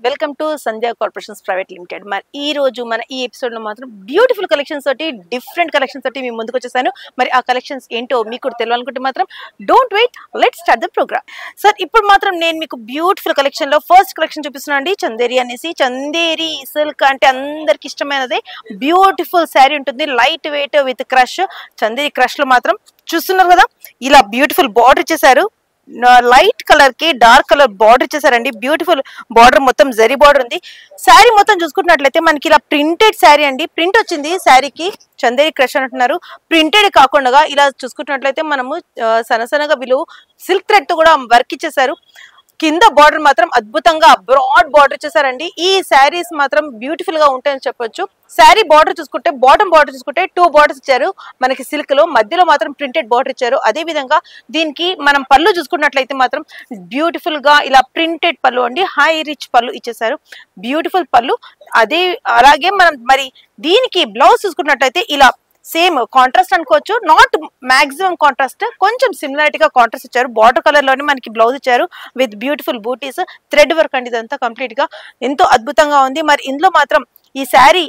Welcome to Sandhya corporations private limited. మరి ఈ రోజు మన ఈ ఎపిసోడ్ లో మాత్రం బ్యూటిఫుల్ కలెక్షన్స్ తోటి డిఫరెంట్ కలెక్షన్స్ తోటి మీ ముందుకు వచ్చేసాను. మరి ఆ కలెక్షన్స్ ఏంటో మీకు కూడా తెలియాలనుకుంటే మాత్రం don't wait, let's start the program. Sir, ఇప్పుడు మాత్రం నేను మీకు బ్యూటిఫుల్ కలెక్షన్ లో ఫస్ట్ కలెక్షన్ చూపిస్తున్నాను అండి. చందేరి అనేసి, చందేరి సిల్క్ అంటే అందరికి ఇష్టమైనదే. బ్యూటిఫుల్ శారీ ఉంటుంది, light weight with crush. Chanderi crush లో మాత్రం చూస్తున్నారు కదా, ఇలా బ్యూటిఫుల్ బార్డర్ ఇచ్చేసారు. లైట్ కలర్ కి డార్క్ కలర్ బార్డర్ ఇచ్చేసారండి. బ్యూటిఫుల్ బార్డర్, మొత్తం జరీ బార్డర్ ఉంది. శారీ మొత్తం చూసుకుంటున్నట్లయితే మనకి ఇలా ప్రింటెడ్ శారీ అండి. ప్రింట్ వచ్చింది శారీకి, చందేరి క్రష్ అంటున్నారు. ప్రింటెడ్ కాకుండా ఇలా చూసుకుంటున్నట్లయితే మనము సన్నసన్నగా విలువ సిల్క్ థ్రెడ్ తో కూడా వర్క్ ఇచ్చేసారు. కింద బార్డర్ మాత్రం అద్భుతంగా బ్రాడ్ బార్డర్ ఇచ్చేసారండి. ఈ శారీస్ మాత్రం బ్యూటిఫుల్ గా ఉంటాయని చెప్పొచ్చు. శారీ బార్డర్ చూసుకుంటే, బాటమ్ బార్డర్ చూసుకుంటే 2 బార్డర్స్ ఇచ్చారు మనకి సిల్క్ లో, మధ్యలో మాత్రం ప్రింటెడ్ బార్డర్ ఇచ్చారు. అదే విధంగా దీనికి మనం పళ్ళు చూసుకున్నట్లయితే మాత్రం బ్యూటిఫుల్ గా ఇలా ప్రింటెడ్ పళ్ళు అండి, హై రిచ్ పళ్ళు ఇచ్చేసారు. బ్యూటిఫుల్ పళ్ళు. అలాగే మనం మరి దీనికి బ్లౌజ్ చూసుకున్నట్లయితే ఇలా సేమ్ కాంట్రాస్ట్ అనుకోవచ్చు, నాట్ మాక్సిమం కాంట్రాస్ట్, కొంచెం సిమిలారిటీగా కాంట్రాస్ట్ ఇచ్చారు. బార్డర్ కలర్ లోనే మనకి బ్లౌజ్ ఇచ్చారు with beautiful booties, thread work అండి. ఇదంతా కంప్లీట్ గా ఎంతో అద్భుతంగా ఉంది. మరి ఇందులో మాత్రం ఈ శారీ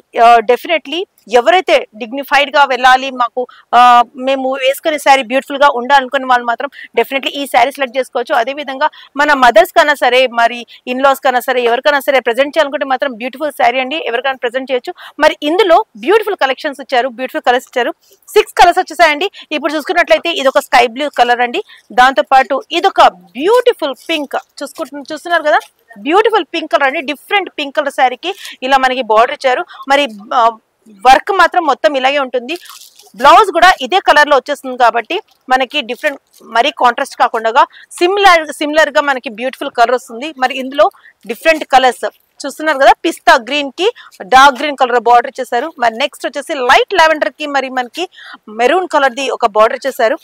డెఫినెట్లీ ఎవరైతే డిగ్నిఫైడ్ గా వెళ్ళాలి, మాకు మేము వేసుకునే శారీ బ్యూటిఫుల్ గా ఉండాలనుకునే వాళ్ళు మాత్రం డెఫినెట్లీ ఈ శారీ సెలెక్ట్ చేసుకోవచ్చు. అదే విధంగా మన మదర్స్ కన్నా సరే, మరి ఇన్లాస్ కన్నా సరే, ఎవరికైనా సరే ప్రెజెంట్ చేయాలనుకుంటే మాత్రం బ్యూటిఫుల్ శారీ అండి, ఎవరికైనా ప్రెజెంట్ చేయొచ్చు. మరి ఇందులో బ్యూటిఫుల్ కలెక్షన్స్ ఇచ్చారు, బ్యూటిఫుల్ కలర్స్ ఇచ్చారు. 6 కలర్స్ వచ్చేసాయండి. ఇప్పుడు చూసుకున్నట్లయితే ఇది ఒక స్కై బ్లూ కలర్ అండి, దాంతో పాటు ఇదొక బ్యూటిఫుల్ పింక్ చూస్తున్నారు కదా, బ్యూటిఫుల్ పింక్ కలర్ అండి. డిఫరెంట్ పింక్ కలర్ శారీకి ఇలా మనకి బార్డర్ ఇచ్చారు. మరి వర్క్ మాత్రం మొత్తం ఇలాగే ఉంటుంది. బ్లౌజ్ కూడా ఇదే కలర్ లో వచ్చేస్తుంది కాబట్టి మనకి డిఫరెంట్, మరీ కాంట్రాస్ట్ కాకుండా సిమిలర్ గా మనకి బ్యూటిఫుల్ కలర్ వస్తుంది. మరి ఇందులో డిఫరెంట్ కలర్స్ చూస్తున్నారు కదా, పిస్తా గ్రీన్ కి డార్క్ గ్రీన్ కలర్ బార్డర్ ఇచ్చేసారు. మరి నెక్స్ట్ వచ్చేసి లైట్ లావెండర్ కి మరి మనకి మెరూన్ కలర్ ది ఒక బార్డర్ ఇచ్చేసారు.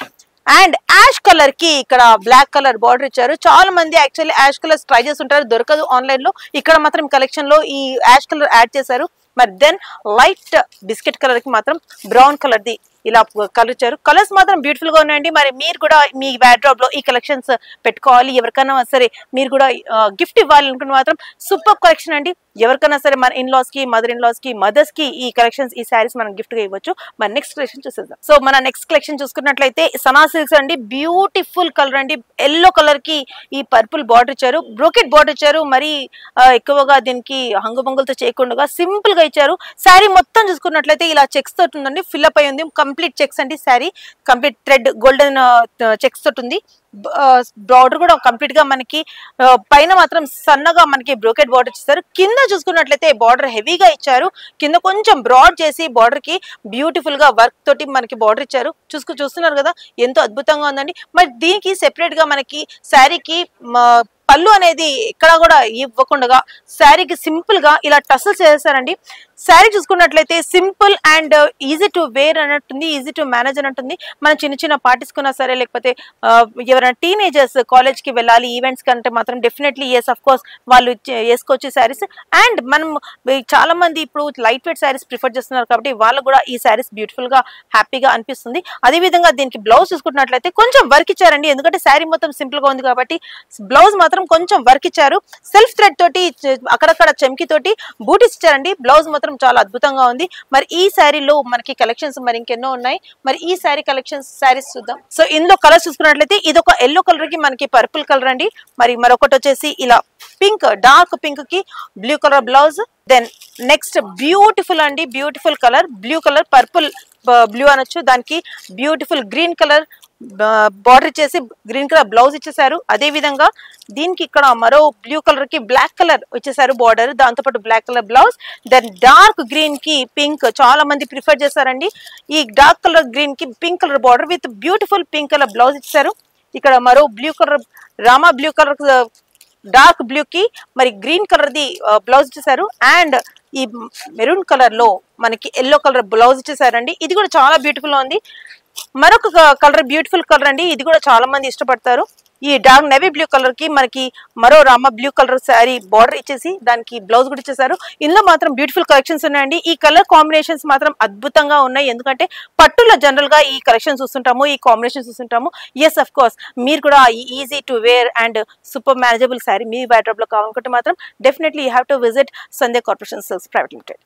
అండ్ యాష్ కలర్ కి ఇక్కడ బ్లాక్ కలర్ బార్డర్ ఇచ్చారు. చాలా మంది యాక్చువల్లీ యాష్ కలర్ ట్రై చేస్తుంటారు, దొరకదు ఆన్లైన్ లో. ఇక్కడ మాత్రం కలెక్షన్ లో ఈ యాష్ కలర్ యాడ్ చేశారు. మరి దెన్ లైట్ బిస్కెట్ కలర్ కి మాత్రం బ్రౌన్ కలర్ ది ఇలా కలర్ ఇచ్చారు. కలర్స్ మాత్రం బ్యూటిఫుల్ గా ఉన్నాయండి. మరి మీరు కూడా మీ వార్డ్రోబ్ లో ఈ కలెక్షన్స్ పెట్టుకోవాలి, ఎవరికైనా సరే మీరు కూడా గిఫ్ట్ ఇవ్వాలి అనుకుంటే మాత్రం సూపర్ కలెక్షన్ అండి. ఎవరికైనా సరే మన ఇన్లాస్ కి, మదర్ ఇన్లాస్ కి, మదర్స్ కి ఈ కలెక్షన్స్, ఈ శారీస్ మనం గిఫ్ట్ గా ఇవ్వచ్చు. మన నెక్స్ట్ కలెక్షన్ చూసేద్దాం. సో మన నెక్స్ట్ కలెక్షన్ చూసుకున్నట్లయితే సనా సిల్క్స్ అండి. బ్యూటిఫుల్ కలర్ అండి, ఎల్లో కలర్ కి ఈ పర్పుల్ బార్డర్ ఇచ్చారు, బ్రోకెట్ బార్డర్ ఇచ్చారు. మరి ఎక్కువగా దీనికి హంగుబంగులతో చేయకుండా సింపుల్ గా ఇచ్చారు. శారీ మొత్తం చూసుకున్నట్లయితే ఇలా చెక్స్ తోటి ఉందండి, ఫిల్అప్ అయి ఉంది. కంప్లీట్ చెక్స్ అండి, sari complete thread golden checks తోటి ఉంది. బార్డర్ కూడా కంప్లీట్ గా మనకి పైన మాత్రం సన్నగా మనకి బ్రోకెట్ బార్డర్ ఇచ్చారు. కింద చూసుకున్నట్లయితే బార్డర్ హెవీగా ఇచ్చారు, కింద కొంచెం బ్రాడ్ చేసి బార్డర్ కి బ్యూటిఫుల్ గా వర్క్ తోటి మనకి బార్డర్ ఇచ్చారు. చూస్తున్నారు కదా, ఎంతో అద్భుతంగా ఉందండి. మరి దీనికి సెపరేట్ గా మనకి శారీకి పళ్ళు అనేది ఎక్కడ కూడా ఇవ్వకుండా శారీకి సింపుల్ గా ఇలా టసల్స్ చేస్తారండి. శారీ చూసుకున్నట్లయితే simple and easy to wear అన్నట్టుంది, ఈజీ టు మేనేజ్ అన్నట్టుంది. మనం చిన్న చిన్న పార్టీస్ కున్నా సరే, లేకపోతే ఎవరైనా టీనేజర్స్ కాలేజ్ కి వెళ్ళాలి, ఈవెంట్స్ కంటే మాత్రం డెఫినెట్లీ ఎస్ ఆఫ్ కోర్స్ వాళ్ళు వేసుకోవచ్చు శారీస్. అండ్ మనం చాలా మంది ఇప్పుడు లైట్ వెయిట్ శారీస్ ప్రిఫర్ చేస్తున్నారు కాబట్టి వాళ్ళకు కూడా ఈ శారీస్ బ్యూటిఫుల్ గా హ్యాపీగా అనిపిస్తుంది. అదే విధంగా దీనికి బ్లౌజ్ చూసుకున్నట్లయితే కొంచెం వర్క్ ఇచ్చారండి, ఎందుకంటే శారీ మొత్తం సింపుల్ గా ఉంది కాబట్టి బ్లౌజ్ మాత్రం కొంచెం వర్క్ ఇచ్చారు. సెల్ఫ్ థ్రెడ్ తోటి అక్కడక్కడ చెమ్కి తోటి బూటీస్ ఇచ్చారండి. బ్లౌజ్ మాత్రం చాలా అద్భుతంగా ఉంది. మరి ఈ శారీలో మనకి కలెక్షన్స్ మరి ఇంకెన్నో ఉన్నాయి. మరి ఈ శారీ కలెక్షన్స్ శారీస్ చూద్దాం. సో ఇందులో కలర్స్ చూసుకున్నట్లయితే ఇది ఒక ఎల్లో కలర్ కి మనకి పర్పుల్ కలర్ అండి. మరి మరొకటి వచ్చేసి ఇలా పింక్, డార్క్ పింక్ కి blue colour blouse. Then next beautiful అండి, beautiful colour blue colour, purple blue అనొచ్చు. దానికి బ్యూటిఫుల్ గ్రీన్ కలర్ బార్డర్ ఇచ్చేసి గ్రీన్ కలర్ బ్లౌజ్ ఇచ్చేసారు. అదే విధంగా దీనికి ఇక్కడ మరో బ్లూ కలర్ కి బ్లాక్ కలర్ ఇచ్చేసారు బార్డర్, దాంతో పాటు black colour blouse. Then dark green కి పింక్ చాలా మంది ప్రిఫర్ చేస్తారండి. ఈ డార్క్ కలర్ గ్రీన్ కి pink colour border with beautiful pink colour blouse ఇచ్చారు. ఇక్కడ మరో blue colour, Rama blue colour dark blue కి మరి గ్రీన్ కలర్ ది బ్లౌజ్ ఇచ్చేసారు. అండ్ ఈ మెరూన్ కలర్ లో మనకి ఎల్లో కలర్ బ్లౌజ్ ఇచ్చేసారండి. ఇది కూడా చాలా బ్యూటిఫుల్ గా ఉంది. మరొక కలర్ బ్యూటిఫుల్ కలర్ అండి, ఇది కూడా చాలా మంది ఇష్టపడతారు. ఈ డార్క్ నేవీ బ్లూ కలర్ కి మనకి మరో Rama blue colour sari border ఇచ్చేసి దానికి బ్లౌజ్ కూడా ఇచ్చేసారు. ఇందులో మాత్రం బ్యూటిఫుల్ కలెక్షన్స్ ఉన్నాయండి. ఈ కలర్ కాంబినేషన్స్ మాత్రం అద్భుతంగా ఉన్నాయి. ఎందుకంటే పట్టులో జనరల్ గా ఈ కలెక్షన్ చూస్తుంటాము, ఈ కాంబినేషన్ చూస్తుంటాము. ఎస్ అఫ్ కోర్స్ మీరు కూడా easy to wear and super manageable sari మీ వార్డ్రోబ్ లో కావాలనుకుంటే మాత్రం definitely you have to visit Sandhya corporation silks private limited.